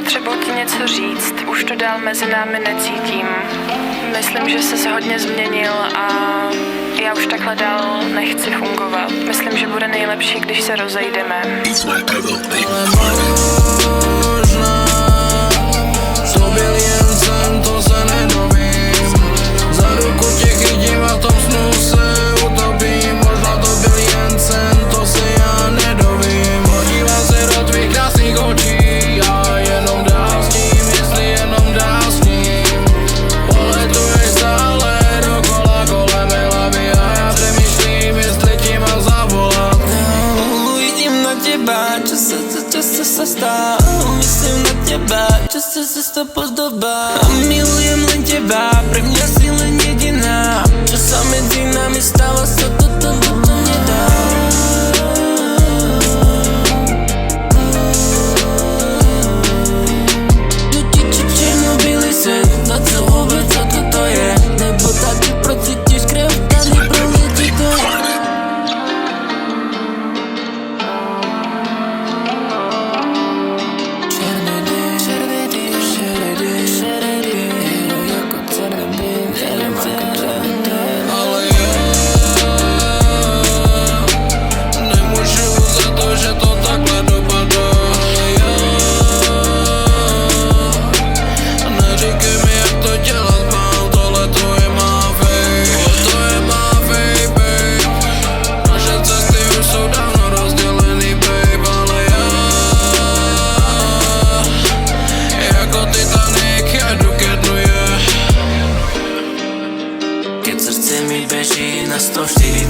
potřebuji ti něco říct, už to dál mezi námi necítím. Myslím, že jsi se hodně změnil a já už takhle dál nechci fungovat. Myslím, že bude nejlepší, když se rozejdeme. To byl jen sen, to se nedovím. Za ruku tě chytím a v tom snu se utopím. Možná to byl jen sen, to se já nedovím. Podívám se do tvých krásných očí a jenom dál s ním, jestli jenom dál s ním. Poletuješ stále dokola kolem mé hlavy a já přemýšlím, jestli ti mám zavolat. Uvidím na těba, často se stá. Myslím na těba, často se to pozdobá. A milujem len těba, pre mňa si len jediná. Čo sa medzi nami stalo, sa toto nedá. Černobílý svet, na co vôbec co toto je? Nebo tady procítiš krev, tady proletí to je. Ale já nemůžu za to, že to takhle dopadlo. Ale já neříkej mi, jak to dělat mám. Tohle to je má fake, to je má fake, babe. Naše cesty už jsou dávno rozdělený, babe. Ale já jako Titanic jedu ke dnu, yeah. Keď srdce mi beží na 104